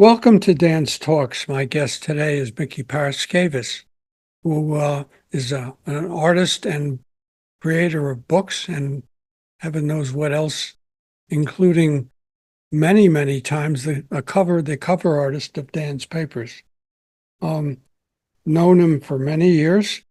Welcome to Dan's Talks. My guest today is Mickey Paraskevas, who is an artist and creator of books and heaven knows what else, including many, many times the cover artist of Dan's papers. Known him for many years,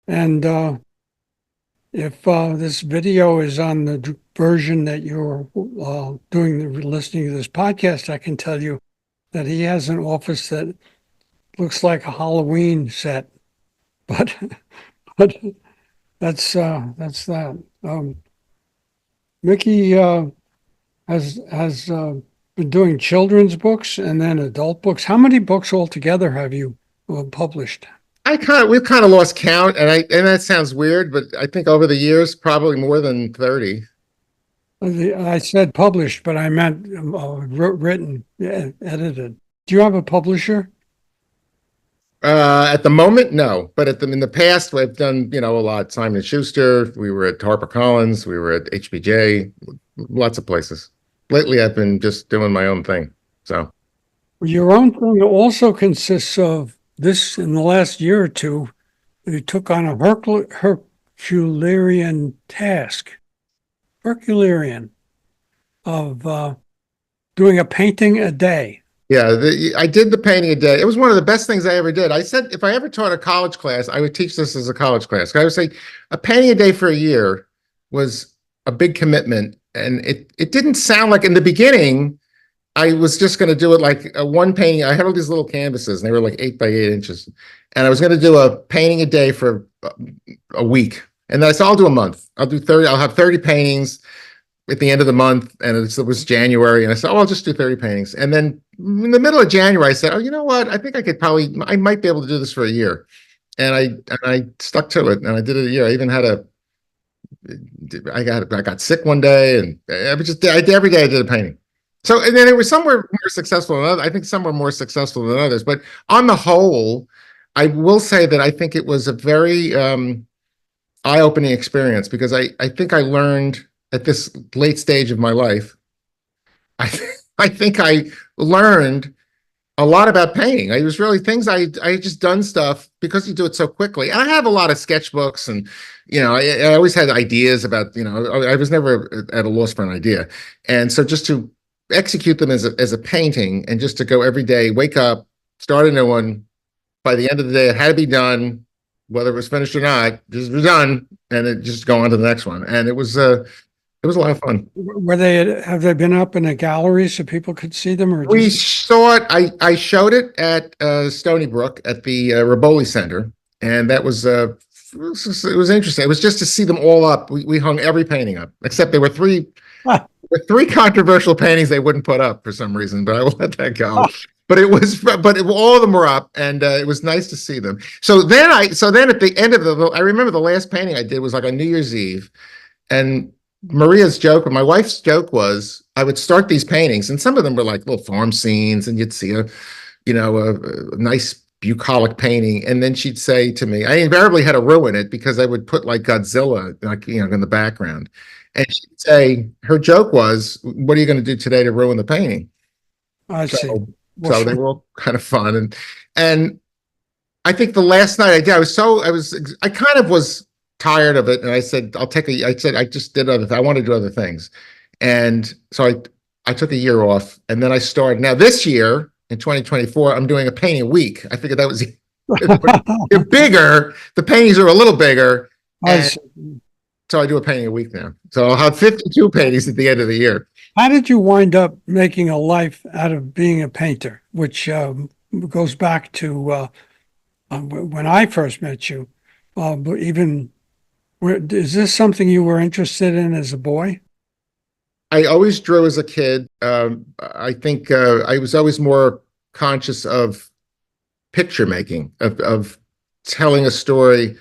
and if this video is on the version that you're listening to this podcast, I can tell you that he has an office that looks like a Halloween set, but but that's that. Mickey has been doing children's books and then adult books. How many books altogether have you published? We've kind of lost count, and that sounds weird, but I think over the years, probably more than 30. I said published, but I meant written, edited. Do you have a publisher? At the moment, no, but in the past, we've done, a lot. Simon and Schuster, we were at HarperCollins, we were at HBJ, lots of places. Lately, I've been just doing my own thing. So Your own thing also consists of this in the last year or two, you took on a Herculean task, Herculean, of doing a painting a day. yeah, I did the painting a day. It was one of the best things I ever did. I said if I ever taught a college class, I would teach this as a college class. I would say a painting a day for a year was a big commitment, and it didn't sound like in the beginning I was just going to do it like one painting. I had all these little canvases, and they were like 8 by 8 inches, and I was going to do a painting a day for a week, and then I said I'll do a month. I'll do 30. I'll have 30 paintings at the end of the month, and it was January, and I said, "Oh, I'll just do 30 paintings." And then in the middle of January, I said, "Oh, you know what? I think I might be able to do this for a year," and I stuck to it, and I did it a year. I even had I got sick one day, and every day I did a painting. So, and then it was somewhere more successful than others. I think some were more successful than others, but on the whole, I will say that I think it was a very eye-opening experience because I think I learned at this late stage of my life, I I think I learned a lot about painting. I was really things I just done stuff because you do it so quickly. And I have a lot of sketchbooks, and I always had ideas about I was never at a loss for an idea, and so just to execute them as a painting and just to go every day, wake up, start a new one. By the end of the day, it had to be done, whether it was finished or not. Just was done, and it just go on to the next one. And it was a lot of fun. Have they been up in a gallery so people could see them, or We saw it. I showed it at Stony Brook at the Riboli Center, and that was it was interesting. It was just to see them all up. We hung every painting up, except there were three controversial paintings they wouldn't put up for some reason, but I will let that go. But all of them were up, and it was nice to see them. So then at the end of I remember the last painting I did was like on New Year's Eve, and my wife's joke was I would start these paintings, and some of them were like little farm scenes, and you'd see a nice bucolic painting, and then she'd say to me, I invariably had to ruin it because I would put like Godzilla, in the background. And she'd say, her joke was, "What are you going to do today to ruin the painting?" I see. So they were all kind of fun, and I think the last night I did, I kind of was tired of it, and I said, I just did I want to do other things, and so I took a year off, and then I started. Now this year in 2024, I'm doing a painting a week. I figured that was they're bigger. The paintings are a little bigger. So I do a painting a week now. So I'll have 52 paintings at the end of the year. How did you wind up making a life out of being a painter, which goes back to when I first met you? But is this something you were interested in as a boy? I always drew as a kid. I think I was always more conscious of picture making, of telling a story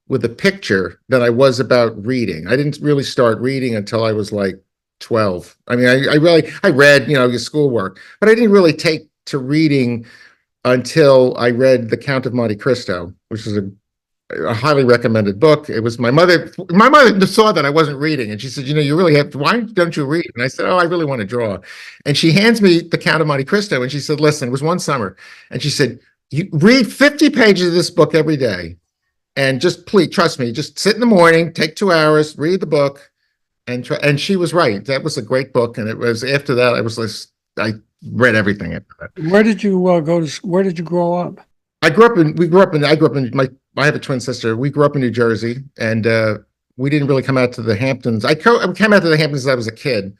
with a picture than I was about reading. I didn't really start reading until I was like 12. I mean, I read, your schoolwork, but I didn't really take to reading until I read The Count of Monte Cristo, which is a highly recommended book. It was my mother. My mother saw that I wasn't reading, and she said, "You know, you really have. Why don't you read?" And I said, "Oh, I really want to draw." And she hands me The Count of Monte Cristo, and she said, "Listen, it was one summer," and she said, "You read 50 pages of this book every day, and just please trust me. Just sit in the morning, take 2 hours, read the book, and try." And she was right. That was a great book, and it was after that I read everything after that. Where did you go to? Where did you grow up? I grew up in I have a twin sister. We grew up in New Jersey, and we didn't really come out to the Hamptons. I came out to the Hamptons as I was a kid,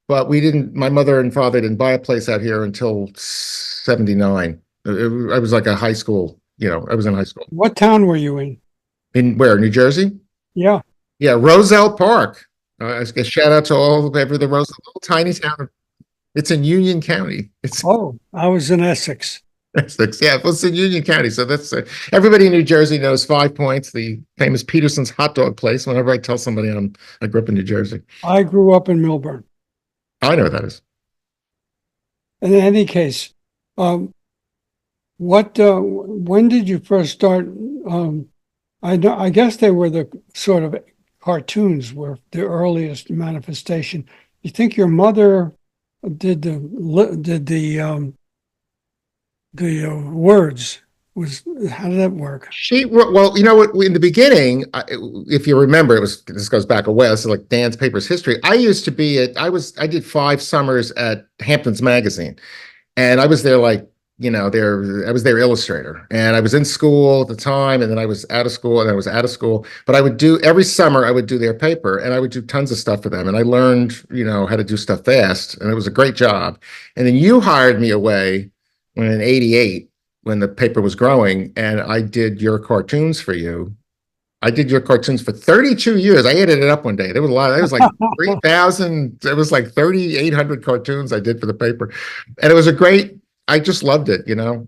but we didn't, my mother and father didn't buy a place out here until 79. I was like a high school, I was in high school. What town were you in? In where, New Jersey? Yeah. Yeah, Roselle Park. A shout out to all ever the Roselle, little tiny town. It's in Union County. It's Oh, I was in Essex. Essex. Yeah, well, it's in Union County. So that's everybody in New Jersey knows 5 Points, the famous Peterson's hot dog place. Whenever I tell somebody I grew up in New Jersey, I grew up in Milburn. I know what that is. In any case, when did you first start? I guess they were the sort of cartoons were the earliest manifestation. You think your mother did the words? How did that work? Well, you know what? In the beginning, if you remember, this goes back a while. This is like Dan's Papers history. I used to be I did 5 summers at Hamptons magazine, and I was there I was their illustrator, and I was in school at the time, and then I was out of school, and I was out of school. But every summer I would do their paper, and I would do tons of stuff for them, and I learned, how to do stuff fast, and it was a great job. And then you hired me away in '88 when the paper was growing, and I did your cartoons for you. I did your cartoons for 32 years. I added it up one day. There was a lot. It was like 3,000. It was like 3,800 cartoons I did for the paper, and it was I just loved it.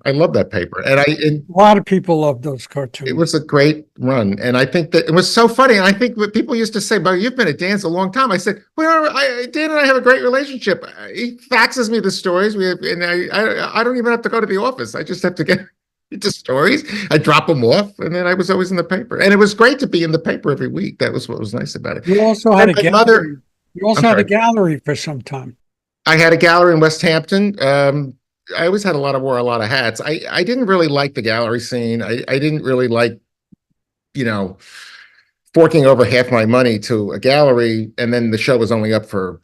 I love that paper, and A lot of people love those it cartoons. was a great run. And I think that it was so funny. And I think what people used to say, "But you've been at Dan's a long time." I said, "Well, Dan and I have a great relationship. He faxes me the stories. And I don't even have to go to the office. I just have to get the stories. I drop them off, and then I was always in the paper. And it was great to be in the paper every week. That was what was nice about it. You also had a My gallery. You also I'm had a sorry. gallery for some time. I had a gallery in West Hampton. I always wore a lot of hats. I didn't really like the gallery scene. I didn't really like, forking over half my money to a gallery, and then the show was only up for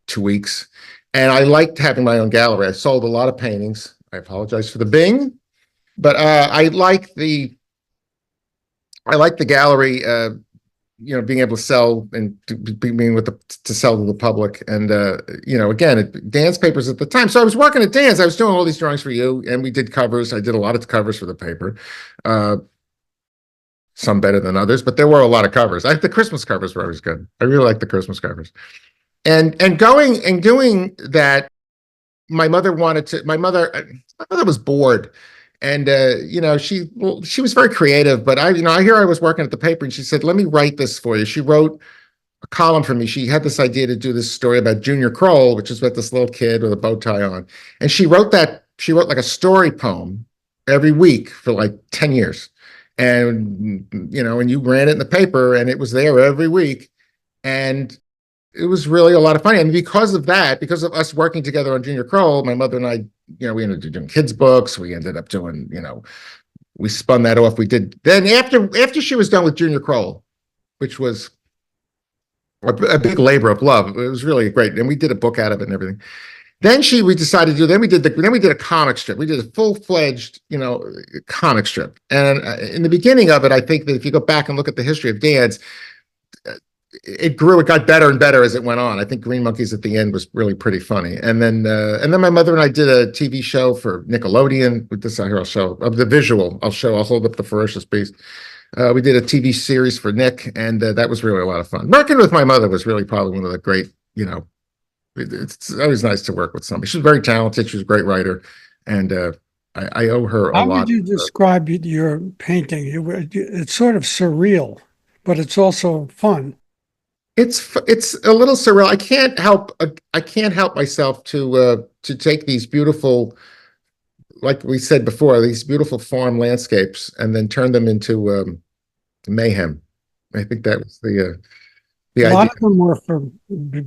2 weeks. And I liked having my own gallery. I sold a lot of paintings. I apologize for the bing, but I like the gallery. Being able to sell and being to sell to the public. And, again, Dan's Papers at the time. So I was working at Dan's. I was doing all these drawings for you, and we did covers. I did a lot of covers for the paper. Some better than others, but there were a lot of covers. The Christmas covers were always good. I really liked the Christmas covers. And going and doing that, my mother was bored. And she was very creative, but I hear I was working at the paper, and she said, "Let me write this for you." She wrote a column for me. She had this idea to do this story about Junior Kroll, which is about this little kid with a bow tie on. And she wrote like a story poem every week for like 10 years. And and you ran it in the paper, and it was there every week. And it was really a lot of fun. And because of us working together on Junior Kroll, my mother and I, we ended up doing kids' books. We ended up doing, we spun that off. We did then after she was done with Junior Kroll, which was a big labor of love. It was really great, and we did a book out of it and everything. Then we decided to do. Then we did a comic strip. We did a full-fledged, comic strip. And in the beginning of it, I think that if you go back and look at the history of Dan's, it grew. It got better and better as it went on. I think Green Monkeys at the end was really pretty funny. And then my mother and I did a TV show for Nickelodeon. With this, I'll show of the visual. I'll hold up the Ferocious Beast. We did a TV series for Nick, and that was really a lot of fun. Working with my mother was really probably one of the great. It's always nice to work with somebody. She was very talented. She was a great writer, and I owe her a lot. How would you describe your painting? It's sort of surreal, but it's also fun. It's a little surreal. I can't help myself to take these beautiful, like we said before, these beautiful farm landscapes, and then turn them into mayhem. I think that was the A lot idea. of them were for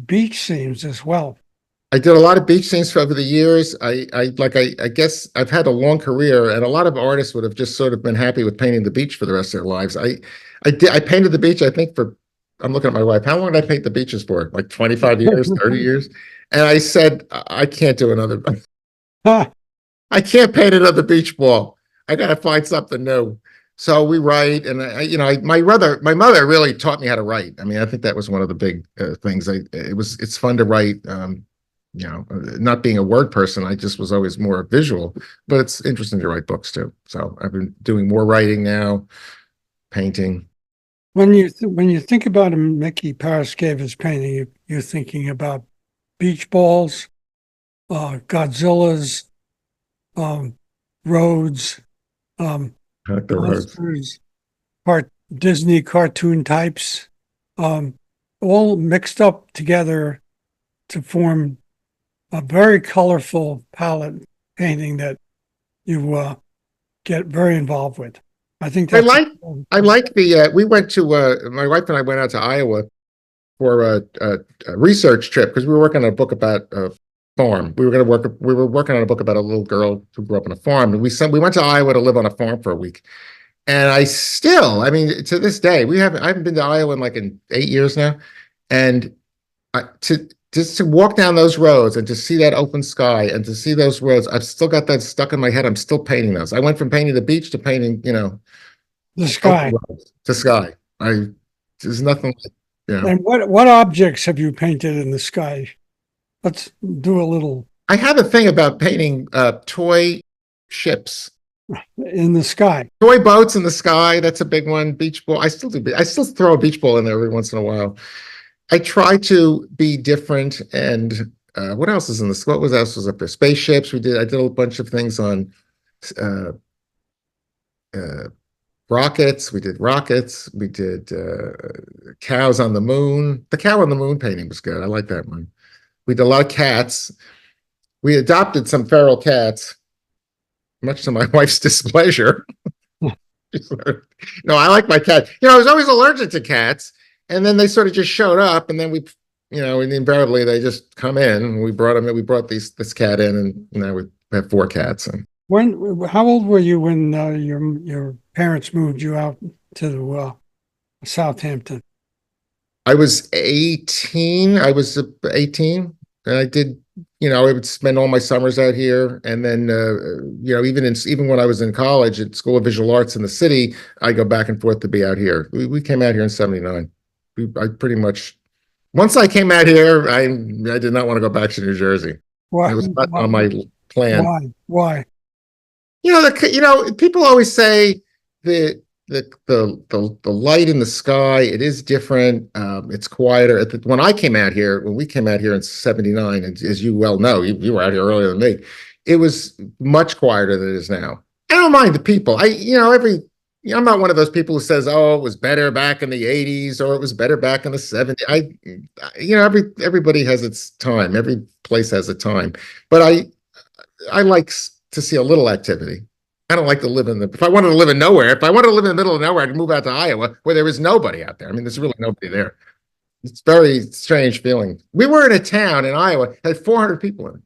beach scenes as well. I did a lot of beach scenes over the years. I guess I've had a long career, and a lot of artists would have just sort of been happy with painting the beach for the rest of their lives. I painted the beach, I think for, I'm looking at my wife, how long did I paint the beaches for? Like 25 years, 30 years? And I said, I can't do another, I can't paint another beach ball. I got to find something new. So we write, and my mother really taught me how to write. I mean, I think that was one of the big things. It's fun to write. Not being a word person, I just was always more visual, but it's interesting to write books too. So I've been doing more writing now, painting. When you think about a Mickey Paraskevas painting, you're thinking about beach balls, Godzillas, roads, The roads. monsters, Disney cartoon types, all mixed up together to form a very colorful palette painting that you get very involved with. I think I that's like I like we went to my wife and I went out to Iowa for a research trip because we were working on a book about a farm. We were working on a book about a little girl who grew up on a farm, and we went to Iowa to live on a farm for a week. And I mean, to this day, I haven't been to Iowa in 8 years now, and to just to walk down those roads and to see that open sky and to see those roads, I've still got that stuck in my head. I'm still painting those. I went from painting the beach to painting, the open sky. roads to sky. There's nothing like. And what objects have you painted in the sky? Let's do a little I have a thing about painting toy ships, in the sky. toy boats in the sky. That's a big one. Beach ball. I still do. I still throw a beach ball in there every once in a while. I try to be different. And what else is in this? What was else was up there? Spaceships. I did a bunch of things on uh, uh, rockets. We did rockets. We did cows on the moon. The cow on the moon painting was good. I like that one. We did a lot of cats. We adopted some feral cats, much to my wife's displeasure. No, I like my cat. I was always allergic to cats, and then they sort of just showed up, and then and invariably they just come in. And we brought them in. We brought this cat in, and now we have 4 cats. And How old were you when your parents moved you out to Southampton? I was 18. I was 18, and I did. I would spend all my summers out here, and then even when I was in college at School of Visual Arts in the city, I go back and forth to be out here. We came out here in '79. I pretty much once I came out here, I did not want to go back to New Jersey. Why? It was not on my plan. Why? People always say the light in the sky, it is different. It's quieter. When we came out here in '79, and as you well know, you were out here earlier than me, it was much quieter than it is now. I don't mind the people. I'm not one of those people who says, "Oh, it was better back in the '80s" or "It was better back in the '70s." Everybody has its time. Every place has a time. But I like to see a little activity. I don't like to live if I wanted to live in nowhere, if I wanted to live in the middle of nowhere, I'd move out to Iowa where there was nobody out there. I mean, there's really nobody there. It's a very strange feeling. We were in a town in Iowa that had 400 people in it.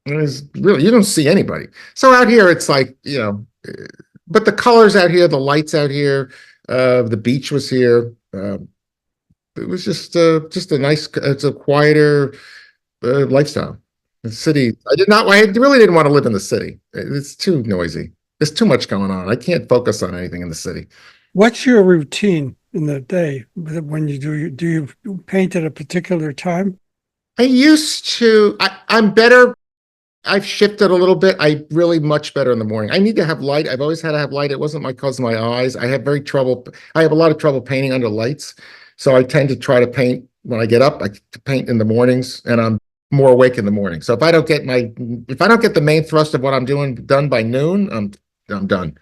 And it was really, you don't see anybody. So out here, it's like, but the colors out here, the lights out here, the beach was here. It was just a nice, it's a quieter lifestyle. The city, I really didn't want to live in the city. It's too noisy. There's too much going on. I can't focus on anything in the city. What's your routine in the day when you do you paint at a particular time? I'm better. I've shifted a little bit. I really much better in the morning. I need to have light. I've always had to have light. It wasn't because of my eyes. I have a lot of trouble painting under lights. So I tend to try to paint when I get up. I paint in the mornings, and I'm more awake in the morning. So if I don't get the main thrust of what I'm doing done by noon, I'm done.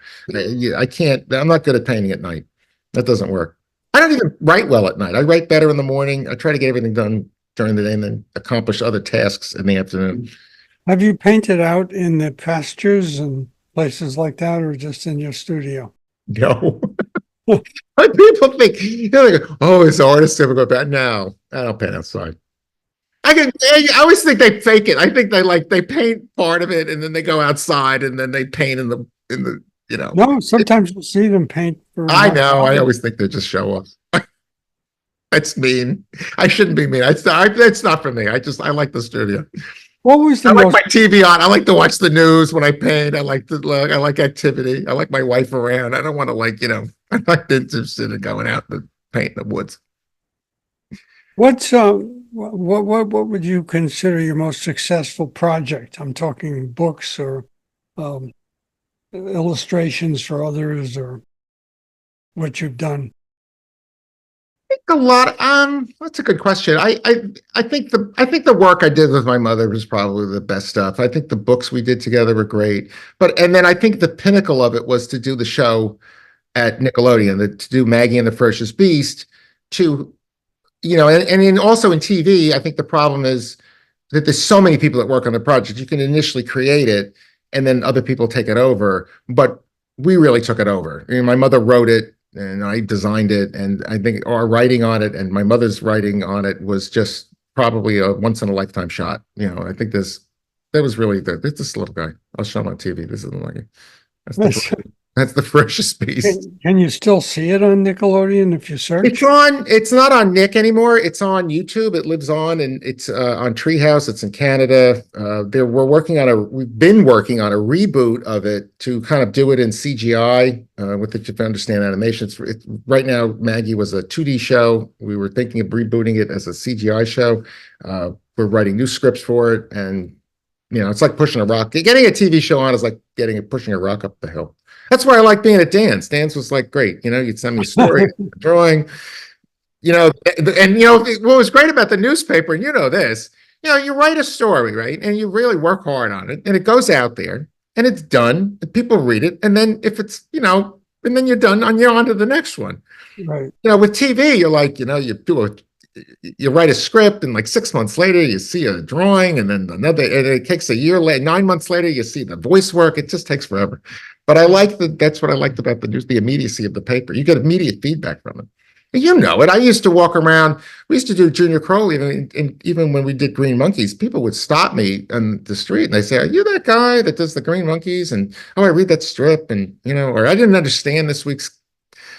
I can't. I'm not good at painting at night. That doesn't work. I don't even write well at night. I write better in the morning. I try to get everything done during the day and then accomplish other tasks in the afternoon. Have you painted out in the pastures and places like that, or just in your studio? No. But people think, like, oh, is artist ever go back? No, I don't paint outside. I always think they fake it. I think they paint part of it and then they go outside and then they paint in the. No, sometimes you see them paint for I enough know. I hobby. always think they just show off. That's mean. I shouldn't be mean. It's not for me. I like the studio. What was the I like most my TV on. I like to watch the news when I paint. I like activity. I like my wife around. I don't want to I'm not interested in going out and paint in the woods. What's what would you consider your most successful project? I'm talking books or um, illustrations for others or what you've done. A lot. That's a good question. I think the work I did with my mother was probably the best stuff. I think the books we did together were great. And then I think the pinnacle of it was to do the show at Nickelodeon, to do Maggie and the Ferocious Beast, to also in TV. I think the problem is that there's so many people that work on the project. You can initially create it, and then other people take it over. But we really took it over. My mother wrote it, and I designed it, and I think our writing on it and my mother's writing on it was just probably a once in a lifetime shot. I think that was really this little guy. I'll show him on TV. This isn't like it. That's Yes. the that's the Ferocious Beast. Can you still see it on Nickelodeon if you search? It's not on Nick anymore. It's on YouTube. It lives on, and it's on Treehouse. It's in Canada. We've been working on a reboot of it to kind of do it in CGI, with it, if you understand animation. Right now, Maggie was a 2D show. We were thinking of rebooting it as a CGI show. We're writing new scripts for it, and it's like pushing a rock. Getting a TV show on is like pushing a rock up the hill. That's why I like being at Dan's. Dan's was like great. You'd send me a story, a drawing, what was great about the newspaper, and this, you write a story, right? And you really work hard on it, and it goes out there and it's done, and people read it. And then if it's, and then you're done and you're on to the next one. Right. With TV, you're like, you write a script, and like 6 months later you see a drawing, and then and it takes a year later, 9 months later you see the voice work. It just takes forever. But that's what I liked about the news, the immediacy of the paper. You get immediate feedback from it. And it. I used to walk around. We used to do Junior Crowley, and even when we did Green Monkeys, people would stop me on the street and they say, "Are you that guy that does the Green Monkeys?" And I read that strip, and or I didn't understand this week's.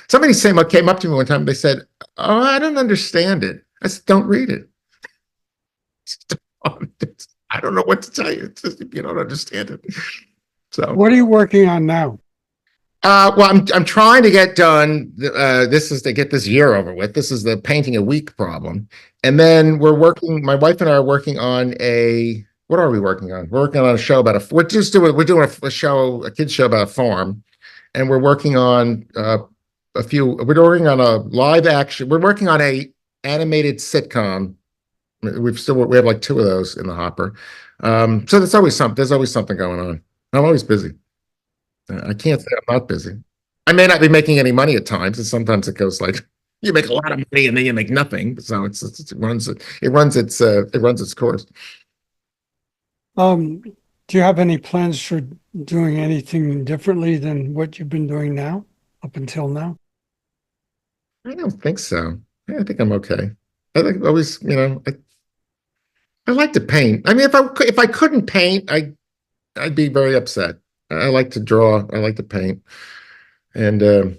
Somebody came up to me one time. They said, "Oh, I don't understand it." I said, "Don't read it." I don't know what to tell you. It's just, if you don't understand it. So, What are you working on now? well, I'm trying to get done. This is to get this year over with. This is the painting a week problem, and then we're working. My wife and I are working on a. What are we working on? We're working on a show about a. We're doing a show, a kids show about a farm, and we're working on a few. We're working on a live action. We're working on a animated sitcom. We have like 2 of those in the hopper. So there's always something going on. I'm always busy. I can't say I'm not busy. I may not be making any money at times, and sometimes it goes like you make a lot of money and then you make nothing. So it runs its course. Do you have any plans for doing anything differently than what you've been doing now, up until now? I don't think so. I think I'm okay. I think always, I like to paint. I mean, if I couldn't paint, I'd be very upset. I like to draw. I like to paint. And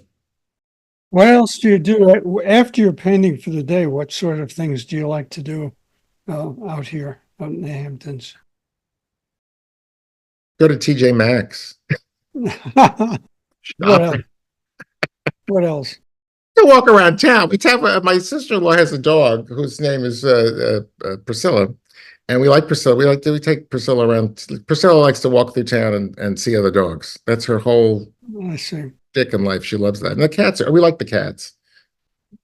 What else do you do after you're painting for the day? What sort of things do you like to do out here, out in the Hamptons? go to TJ Maxx. What else? Shopping. What else? To walk around town. My sister-in-law has a dog whose name is Priscilla, and we like Priscilla. We take Priscilla around. Priscilla likes to walk through town and see other dogs. That's her whole I see. dick in life. She loves that. And the cats we like the cats.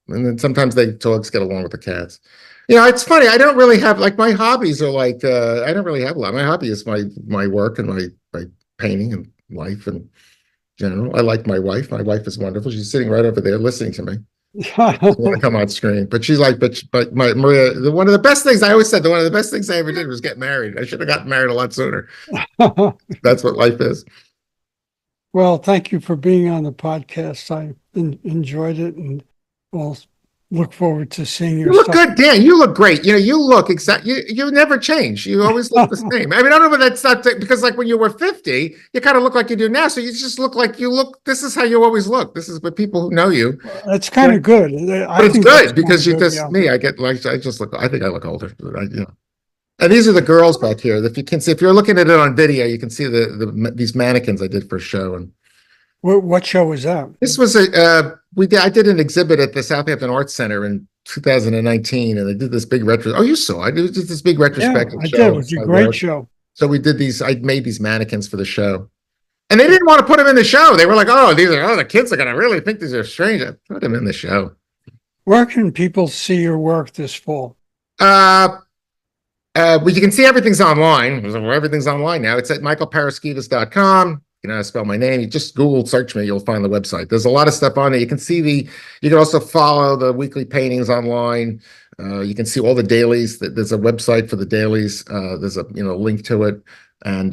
And then sometimes dogs get along with the cats. It's funny. I don't really have my hobbies are like I don't really have a lot. My hobby is my work and my painting and life and general. I like my wife. My wife is wonderful. She's sitting right over there listening to me. I want to come on screen, but she's like, but my Maria. One of the best things I always said. One of the best things I ever did was get married. I should have gotten married a lot sooner. That's what life is. Well, thank you for being on the podcast. I enjoyed it, and we'll look forward to seeing You your look stuff. good, Dan. You look great. You look exact. You never change. You always look the same. I mean, I don't know if that's not because like when you were 50, you kind of look like you do now. So you just look like you look. This is how you always look. This is what people who know you. That's kind of good. But I it's think that's good kind because of you good. just Yeah. me. I get like I just look. I think I look older. And these are the girls back here. If you can see, if you're looking at it on video, you can see these mannequins I did for a show. And What show was that? this was I did an exhibit at the Southampton Arts Center in 2019, and they did this big retro. Oh, you saw it. It was just this big Yeah, retrospective I did. It show was a of my great work. show. So we did these. I made these mannequins for the show, and they didn't want to put them in the show. They were like, "Oh, the kids are gonna really think these are strange." I put them in the show. Where can people see your work this fall? Uh, well, you can see everything's online. Everything's online now. It's at michaelparaskevas.com. You know how to spell my name. You just Google search me, you'll find the website. There's a lot of stuff on there. You can see you can also follow the weekly paintings online. You can see all the dailies. There's a website for the dailies. There's a link to it. And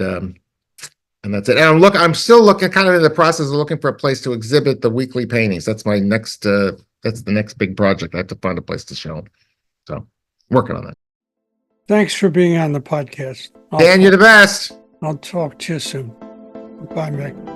that's it. And I'm still looking, kind of in the process of looking for a place to exhibit the weekly paintings. That's my next, that's the next big project. I have to find a place to show them. So working on that. Thanks for being on the podcast. Dan, you're the best. I'll talk to you soon. Bye, Mick.